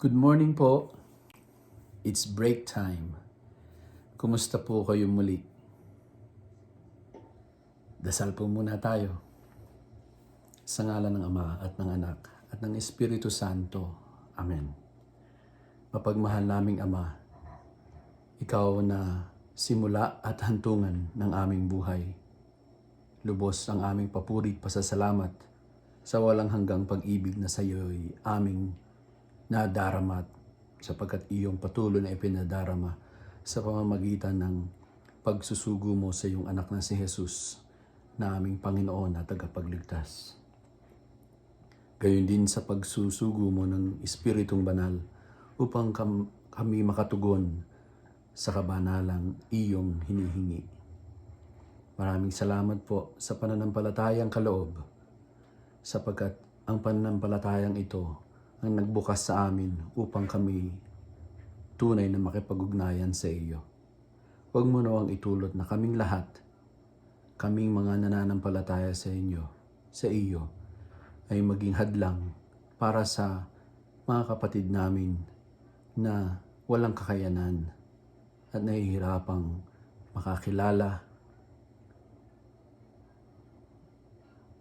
Good morning po. It's break time. Kumusta po kayo muli? Dasal po muna tayo. Sa ngalan ng Ama at ng Anak at ng Espiritu Santo. Amen. Mapagmahal naming Ama, Ikaw na simula at hantungan ng aming buhay. Lubos ang aming papurit pasasalamat sa walang hanggang pag-ibig na sa iyo'y aming nadaramat sapagkat iyong patuloy na ipinadarama sa pamamagitan ng pagsusugo mo sa iyong anak na si Jesus na aming Panginoon at tagapagligtas. Gayon din sa pagsusugo mo ng Espiritong Banal upang kami makatugon sa kabanalang iyong hinihingi. Maraming salamat po sa pananampalatayang kaloob sapagkat ang pananampalatayang ito ang nagbukas sa amin upang kami tunay na makipag-ugnayan sa iyo. Huwag mo nawang itulot na kaming lahat, kaming mga nananampalataya sa iyo, ay maging hadlang para sa mga kapatid namin na walang kakayanan at nahihirapang makakilala,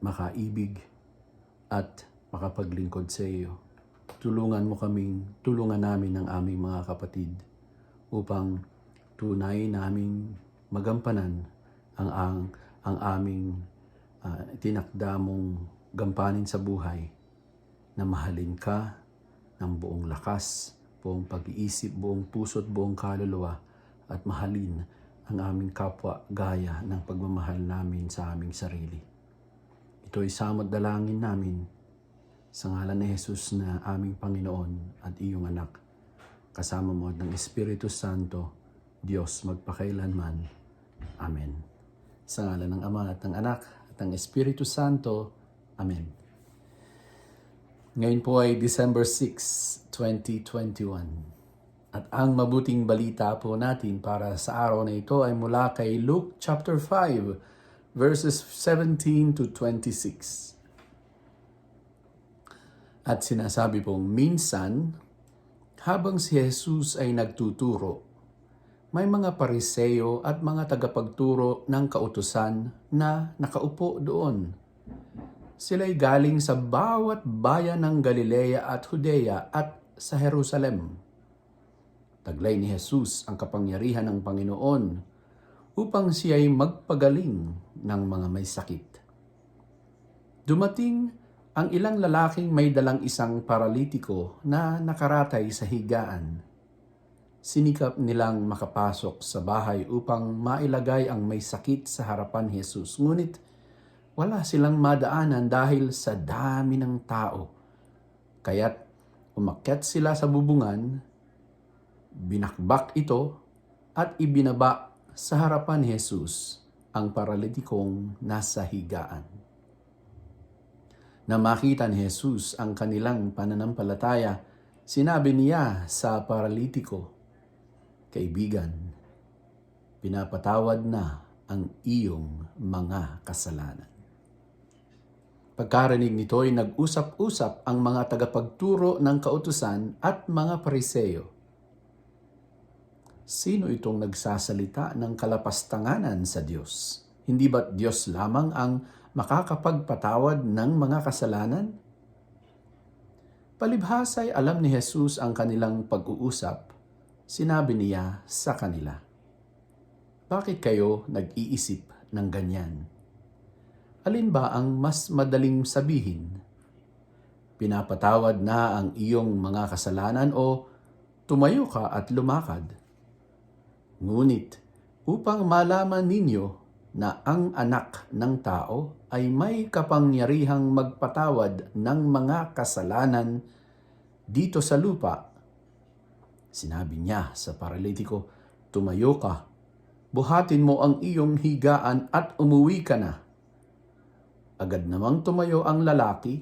makaibig at makapaglingkod sa iyo. Tulungan namin ang aming mga kapatid upang tunay naming magampanan ang aming tinakda mong gampanin sa buhay na mahalin ka ng buong lakas, buong pag-iisip, buong puso at buong kaluluwa at mahalin ang aming kapwa gaya ng pagmamahal namin sa aming sarili. Ito'y samot dalangin namin sa ngalan ni Jesus na aming Panginoon at iyong anak, kasama mo ng Espiritu Santo, Diyos magpakailanman. Amen. Sa ngalan ng Ama at ng Anak at ng Espiritu Santo. Amen. Ngayon po ay December 6, 2021. At ang mabuting balita po natin para sa araw na ito ay mula kay Luke chapter 5, verses 17 to 26. At sinasabi pong minsan, habang si Jesus ay nagtuturo, may mga Pariseo at mga tagapagturo ng kautusan na nakaupo doon. Sila'y galing sa bawat bayan ng Galilea at Judea at sa Jerusalem. Taglay ni Jesus ang kapangyarihan ng Panginoon upang siya'y magpagaling ng mga may sakit. Dumating ang ilang lalaking may dalang isang paralitiko na nakaratay sa higaan. Sinikap nilang makapasok sa bahay upang mailagay ang may sakit sa harapan ni Jesus. Ngunit wala silang madaanan dahil sa dami ng tao. Kaya't umakyat sila sa bubungan, binakbak ito at ibinaba sa harapan ni Jesus ang paralitikong nasa higaan. Na makita ni Jesus ang kanilang pananampalataya, sinabi niya sa paralitiko, "Kaibigan, pinapatawad na ang iyong mga kasalanan." Pagkarinig nito ay nag-usap-usap ang mga tagapagturo ng kautusan at mga Pariseo. Sino itong nagsasalita ng kalapastanganan sa Diyos? Hindi ba't Diyos lamang ang makakapagpatawad ng mga kasalanan? Palibhasa ay alam ni Jesus ang kanilang pag-uusap. Sinabi niya sa kanila, "Bakit kayo nag-iisip ng ganyan? Alin ba ang mas madaling sabihin? Pinapatawad na ang iyong mga kasalanan o tumayo ka at lumakad. Ngunit upang malaman ninyo na ang anak ng tao ay may kapangyarihang magpatawad ng mga kasalanan dito sa lupa, sinabi niya sa paralitiko, tumayo ka, buhatin mo ang iyong higaan at umuwi ka na. Agad namang tumayo ang lalaki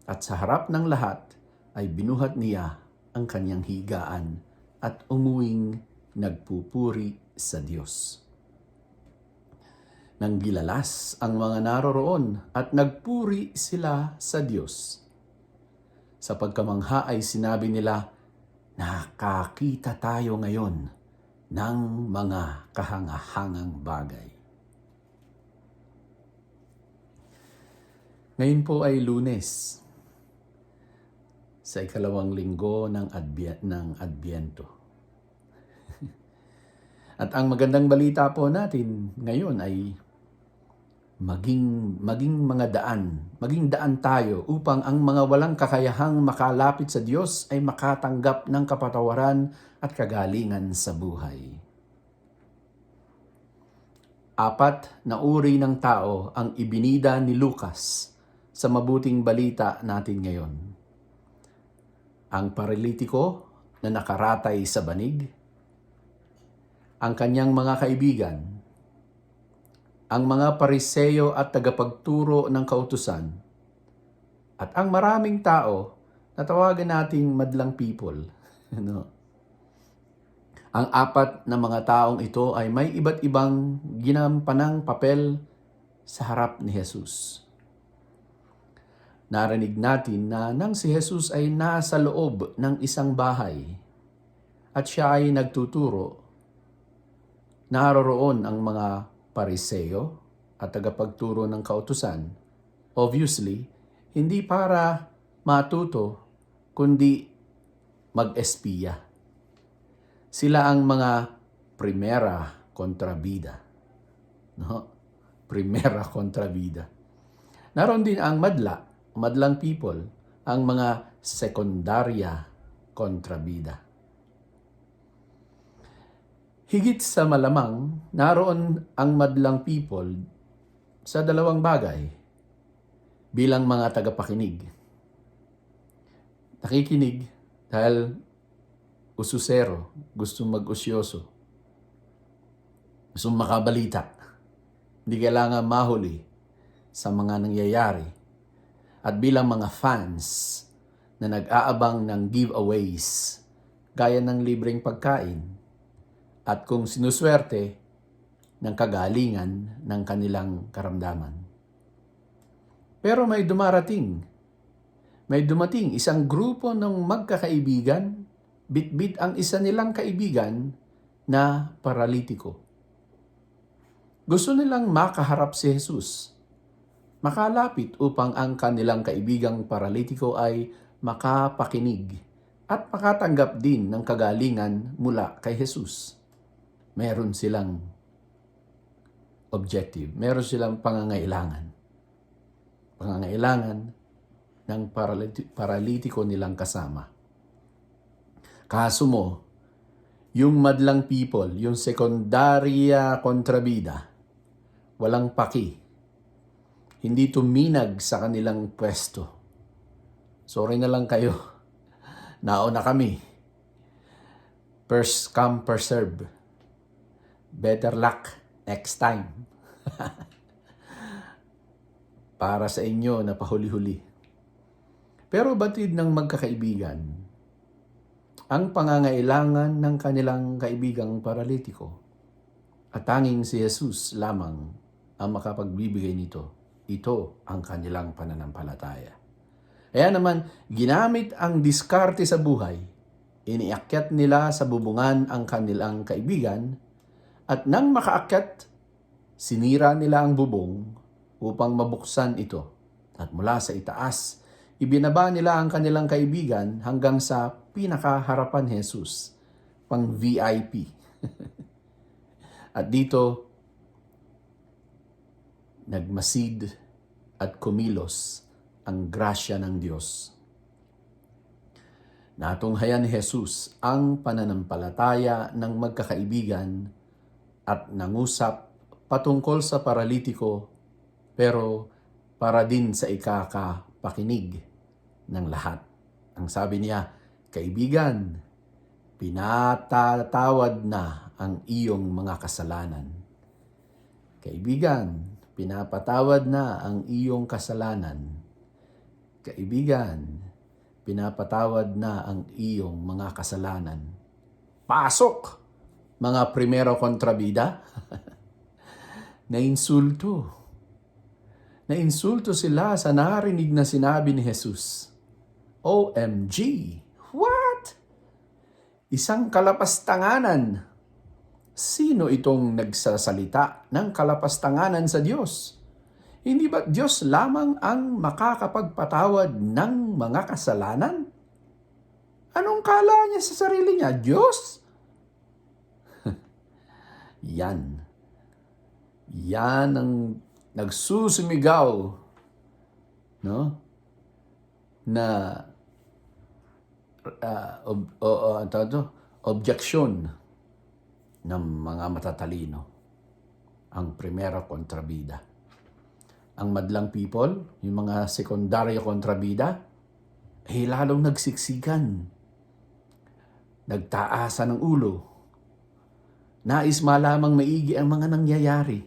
at sa harap ng lahat ay binuhat niya ang kanyang higaan at umuwing nagpupuri sa Diyos. Nang gilalas ang mga naroroon at nagpuri sila sa Diyos. Sa pagkamangha ay sinabi nila, nakakita tayo ngayon ng mga kahangahangang bagay. Ngayon po ay Lunes, sa ikalawang linggo ng Adbyento. At ang magandang balita po natin ngayon ay maging daan tayo upang ang mga walang kakayahang makalapit sa Diyos ay makatanggap ng kapatawaran at kagalingan sa buhay. 4 na uri ng tao ang ibinida ni Lucas sa mabuting balita natin ngayon. Ang paralitiko na nakaratay sa banig, ang kanyang mga kaibigan, ang mga Pariseo at tagapagturo ng kautusan, at ang maraming tao na tawagan nating madlang people. Ang 4 na mga taong ito ay may iba't ibang ginampanang papel sa harap ni Jesus. Narinig natin na nang si Jesus ay nasa loob ng isang bahay at siya ay nagtuturo, naroroon ang mga Pariseo at tagapagturo ng kautusan. Obviously, hindi para matuto, kundi mag-espiya. Sila ang mga primera kontrabida. Primera kontrabida. Naroon din ang madlang people, ang mga sekundarya kontrabida. Higit sa malamang, naroon ang madlang people sa dalawang bagay bilang mga tagapakinig. Nakikinig dahil ususero, gusto mag-usyoso, gusto makabalita, hindi kailangan mahuli sa mga nangyayari. At bilang mga fans na nag-aabang ng giveaways, gaya ng libreng pagkain, at kung sinuswerte ng kagalingan ng kanilang karamdaman. Pero may dumating isang grupo ng magkakaibigan, bitbit ang isa nilang kaibigan na paralitiko. Gusto nilang makaharap si Jesus, makalapit upang ang kanilang kaibigang paralitiko ay makapakinig at makatanggap din ng kagalingan mula kay Jesus. Meron silang objective, meron silang pangangailangan ng paralitiko nilang kasama. Kaso mo, yung madlang people, yung sekundarya kontrabida, walang paki. Hindi tuminag sa kanilang pwesto. Sorry na lang kayo. Nauna kami. First come, first serve. Better luck next time. Para sa inyo na pahuli-huli. Pero batid ng magkakaibigan, ang pangangailangan ng kanilang kaibigang paralitiko at tanging si Jesus lamang ang makapagbibigay nito. Ito ang kanilang pananampalataya. Kaya naman, ginamit ang diskarte sa buhay. Iniakyat nila sa bubungan ang kanilang kaibigan at nang makaakyat, sinira nila ang bubong upang mabuksan ito. At mula sa itaas, ibinaba nila ang kanilang kaibigan hanggang sa pinakaharapan Jesus, pang VIP. At dito, nagmasid at kumilos ang grasya ng Diyos. Natunghayan ni Jesus ang pananampalataya ng magkakaibigan at nangusap patungkol sa paralitiko, pero para din sa ikakapakinig ng lahat. Ang sabi niya, "Kaibigan, pinatatawad na ang iyong mga kasalanan." Kaibigan, pinapatawad na ang iyong kasalanan. Kaibigan, pinapatawad na ang iyong mga kasalanan. Pasok, mga primero kontrabida. Nainsulto. Nainsulto sila sa narinig na sinabi ni Jesus. OMG! What? Isang kalapastanganan. Sino itong nagsasalita ng kalapastanganan sa Diyos? Hindi ba Diyos lamang ang makakapagpatawad ng mga kasalanan? Anong kala niya sa sarili niya? Diyos? Yan. Yan ang nagsusumigaw, no? Na objection ng mga matatalino. Ang primero kontrabida. Ang madlang people, yung mga sekundaryo kontrabida, lalong nagsiksikan. Nagtaasan ng ulo. Nais malamang maigi ang mga nangyayari.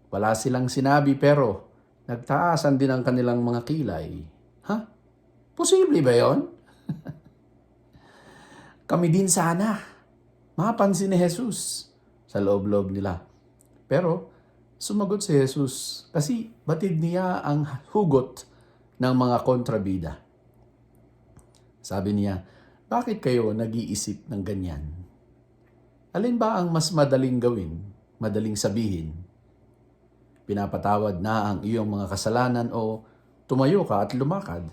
Wala silang sinabi pero nagtaasan din ang kanilang mga kilay. Ha? Posible ba yon? Kami din sana. Mapansin ni Jesus sa loob-loob nila. Pero sumagot si Jesus kasi batid niya ang hugot ng mga kontrabida. Sabi niya, bakit kayo nag-iisip ng ganyan? Alin ba ang mas madaling gawin, madaling sabihin? Pinapatawad na ang iyong mga kasalanan o tumayo ka at lumakad?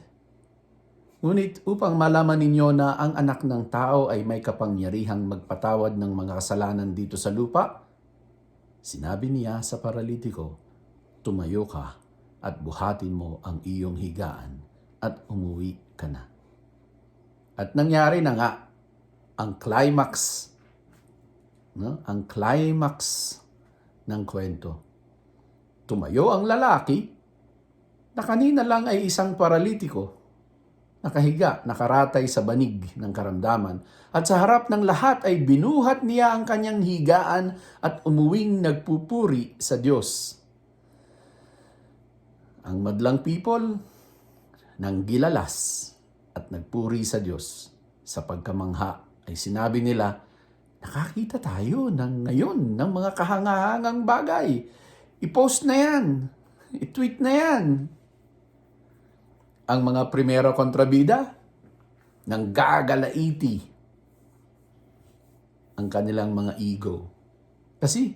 Ngunit upang malaman ninyo na ang anak ng tao ay may kapangyarihang magpatawad ng mga kasalanan dito sa lupa, sinabi niya sa paralitiko, tumayo ka at buhatin mo ang iyong higaan at umuwi ka na. At nangyari na nga ang climax, no? Ang climax ng kwento. Tumayo ang lalaki na kanina lang ay isang paralitiko, nakahiga, nakaratay sa banig ng karamdaman, at sa harap ng lahat ay binuhat niya ang kanyang higaan at umuwing nagpupuri sa Diyos. Ang madlang people nang gilalas at nagpuri sa Diyos sa pagkamangha ay sinabi nila, nakakita tayo ngayon ng mga kahangahangang bagay. I-post na yan. I-tweet na yan. Ang mga primero kontrabida nang gagalaiti ang kanilang mga ego. Kasi,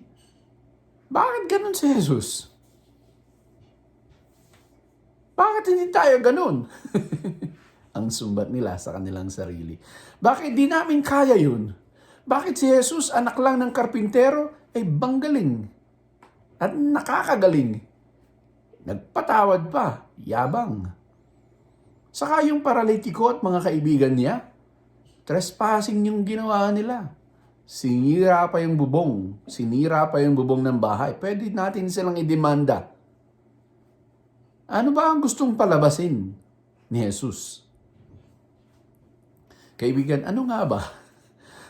bakit ganun si Jesus? Bakit hindi tayo ganun? Ang sumbat nila sa kanilang sarili. Bakit di namin kaya yun? Bakit si Jesus, anak lang ng karpintero, ay banggaling at nakakagaling? Nagpatawad pa, yabang. Saka yung paralitiko at mga kaibigan niya, trespassing yung ginawa nila. Sinira pa yung bubong. Sinira pa yung bubong ng bahay. Pwede natin silang idemanda. Ano ba ang gustong palabasin ni Jesus? Kaibigan, ano nga ba?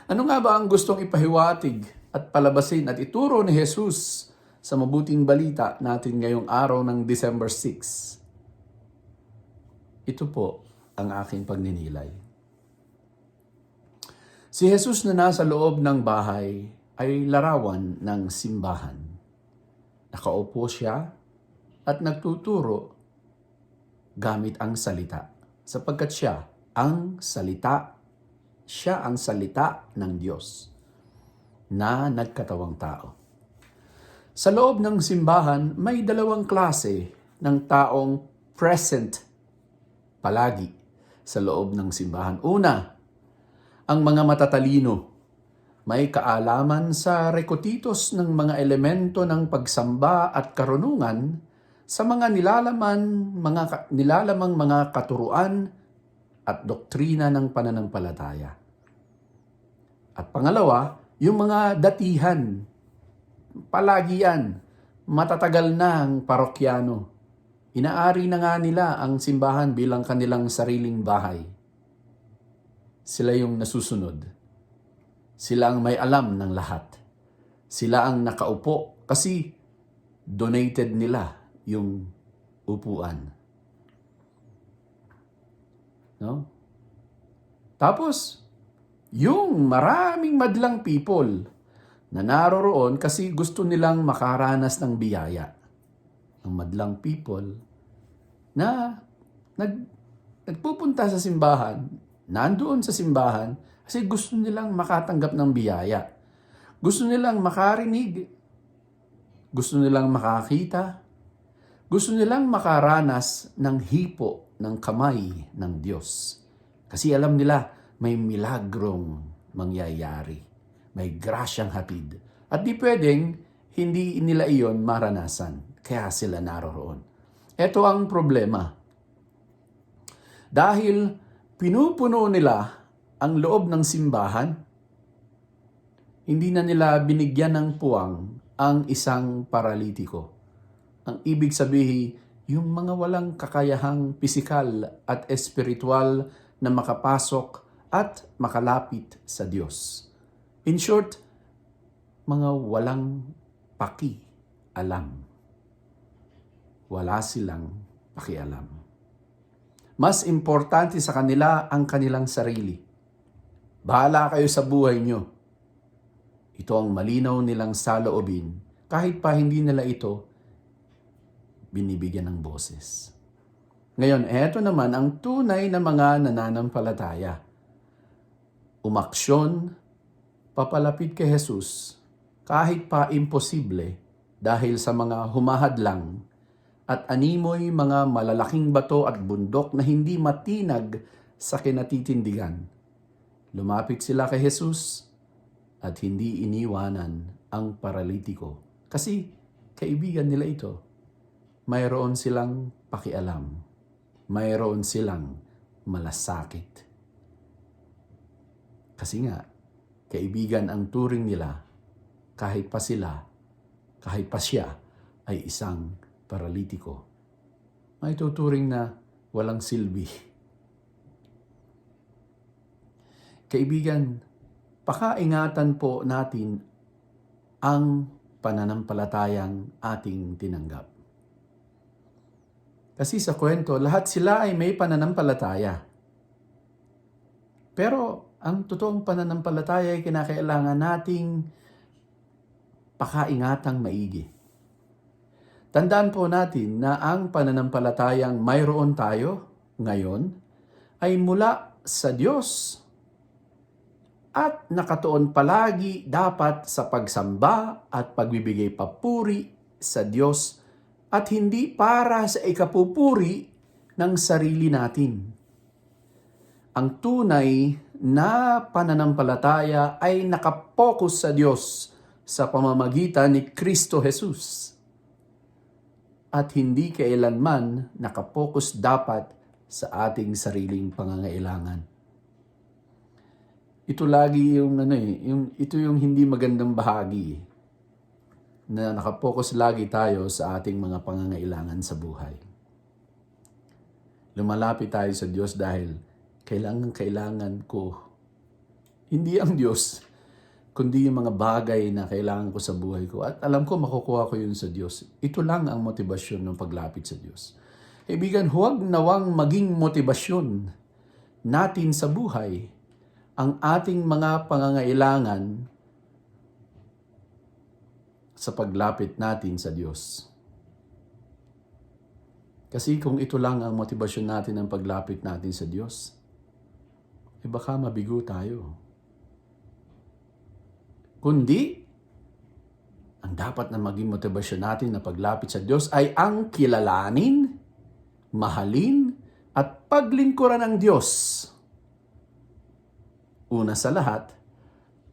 Ano nga ba ang gustong ipahiwatig at palabasin at ituro ni Jesus sa mabuting balita natin ngayong araw ng December 6? Ito po ang aking pagninilay. Si Jesus na nasa loob ng bahay ay larawan ng simbahan. Nakaupo siya at nagtuturo gamit ang salita, sapagkat siya ang salita ng Diyos na nagkatawang tao. Sa loob ng simbahan, may dalawang klase ng taong present palagi sa loob ng simbahan. Una, ang mga matatalino, may kaalaman sa rekotitos ng mga elemento ng pagsamba at karunungan sa mga nilalamang mga katuruan at doktrina ng pananampalataya. At pangalawa, yung mga datihan, palagi yan, matatagal na ang parokyano. Inaari na nga nila ang simbahan bilang kanilang sariling bahay. Sila yung nasusunod. Sila ang may alam ng lahat. Sila ang nakaupo kasi donated nila yung upuan. No? Tapos, yung maraming madlang people na naroroon kasi gusto nilang makaranas ng biyaya. Ang madlang people na nagpupunta sa simbahan, nandoon sa simbahan, kasi gusto nilang makatanggap ng biyaya. Gusto nilang makarinig. Gusto nilang makakita. Gusto nilang makaranas ng hipo ng kamay ng Diyos. Kasi alam nila may milagrong mangyayari. May grasyang hatid. At di pwedeng hindi nila iyon maranasan. Kaya sila naroroon. Ito ang problema. Dahil pinupuno nila ang loob ng simbahan, hindi na nila binigyan ng puwang ang isang paralitiko. Ang ibig sabihin, yung mga walang kakayahang pisikal at espiritual na makapasok at makalapit sa Diyos. In short, mga walang paki-alam. Wala silang pakialam. Mas importante sa kanila ang kanilang sarili. Bahala kayo sa buhay nyo. Ito ang malinaw nilang saloobin, kahit pa hindi nila ito binibigyan ng boses. Ngayon, eto naman ang tunay na mga nananampalataya. Umaksyon, papalapit kay Jesus, kahit pa imposible dahil sa mga humahadlang at animoy mga malalaking bato at bundok na hindi matinag sa kinatitindigan. Lumapit sila kay Jesus at hindi iniwanan ang paralitiko. Kasi kaibigan nila ito. Mayroon silang pakialam. Mayroon silang malasakit. Kasi nga, kaibigan ang turing nila kahit pa siya ay isang paralitiko. May tuturing na walang silbi. Kaibigan, pakaingatan po natin ang pananampalatayang ating tinanggap. Kasi sa kwento, lahat sila ay may pananampalataya. Pero ang totoong pananampalataya ay kinakailangan nating pakaingatang maigi. Tandaan po natin na ang pananampalatayang mayroon tayo ngayon ay mula sa Diyos at nakatuon palagi dapat sa pagsamba at pagbibigay papuri sa Diyos at hindi para sa ikapupuri ng sarili natin. Ang tunay na pananampalataya ay nakapokus sa Diyos sa pamamagitan ni Kristo Jesus. At hindi kailanman nakapokus dapat sa ating sariling pangangailangan. Ito lagi ito yung hindi magandang bahagi na nakapokus lagi tayo sa ating mga pangangailangan sa buhay. Lumalapit tayo sa Diyos dahil kailangan ko hindi ang Diyos, kundi yung mga bagay na kailangan ko sa buhay ko. At alam ko, makukuha ko yun sa Diyos. Ito lang ang motibasyon ng paglapit sa Diyos. Kaibigan, huwag nawang maging motibasyon natin sa buhay ang ating mga pangangailangan sa paglapit natin sa Diyos. Kasi kung ito lang ang motibasyon natin ng paglapit natin sa Diyos, baka mabigo tayo. Kundi, ang dapat na maging motibasyon natin na paglapit sa Diyos ay ang kilalanin, mahalin, at paglingkuran ng Diyos. Una sa lahat,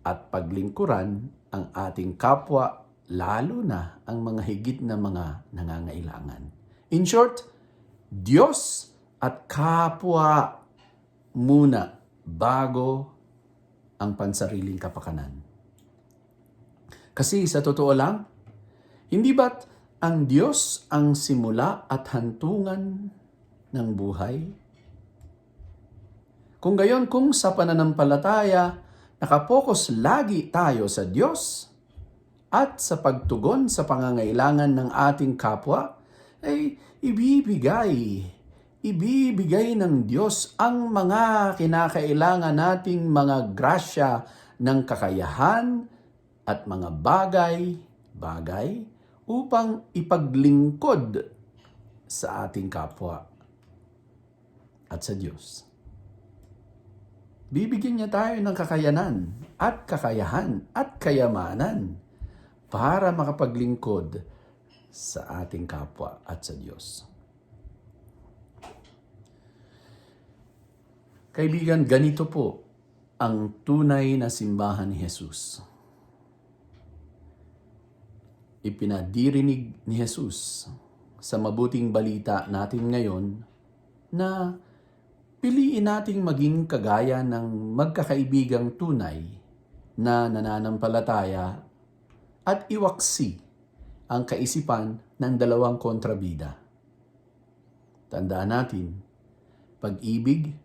at paglingkuran ang ating kapwa, lalo na ang mga higit na mga nangangailangan. In short, Diyos at kapwa muna bago ang pansariling kapakanan. Kasi sa totoo lang, hindi ba't ang Diyos ang simula at hantungan ng buhay? Kung gayon, kung sa pananampalataya, nakapokus lagi tayo sa Diyos at sa pagtugon sa pangangailangan ng ating kapwa, ay ibibigay ng Diyos ang mga kinakailangan nating mga grasya ng kakayahan at mga bagay upang ipaglingkod sa ating kapwa at sa Diyos. Bibigyan niya tayo ng kakayanan at kakayahan at kayamanan para makapaglingkod sa ating kapwa at sa Diyos. Kaibigan, ganito po ang tunay na simbahan ni Jesus. Ipinadirinig ni Jesus sa mabuting balita natin ngayon na piliin nating maging kagaya ng magkakaibigang tunay na nananampalataya at iwaksi ang kaisipan ng dalawang kontrabida. Tandaan natin, pag-ibig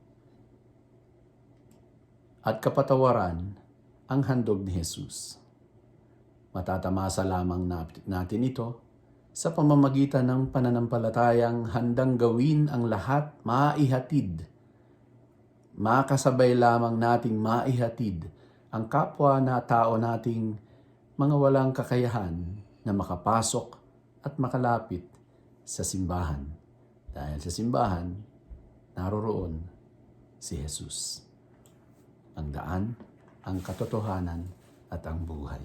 at kapatawaran ang handog ni Jesus. Matatamasa lamang natin ito sa pamamagitan ng pananampalatayang handang gawin ang lahat maihatid. Makasabay lamang nating maihatid ang kapwa na tao nating mga walang kakayahan na makapasok at makalapit sa simbahan. Dahil sa simbahan, naroroon si Jesus. Ang daan, ang katotohanan at ang buhay.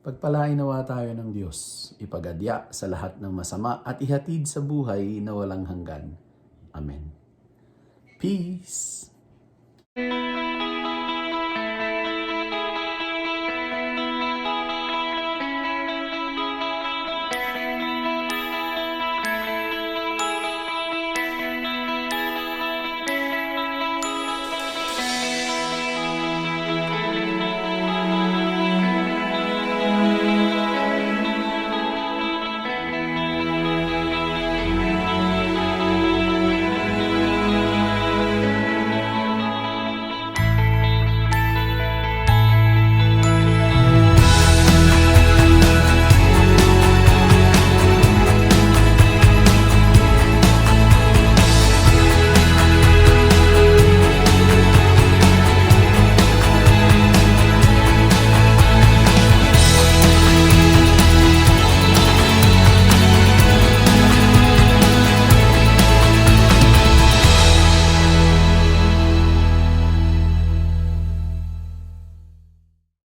Pagpalain nawa tayo ng Diyos, ipagadya sa lahat ng masama at ihatid sa buhay na walang hanggan. Amen. Peace.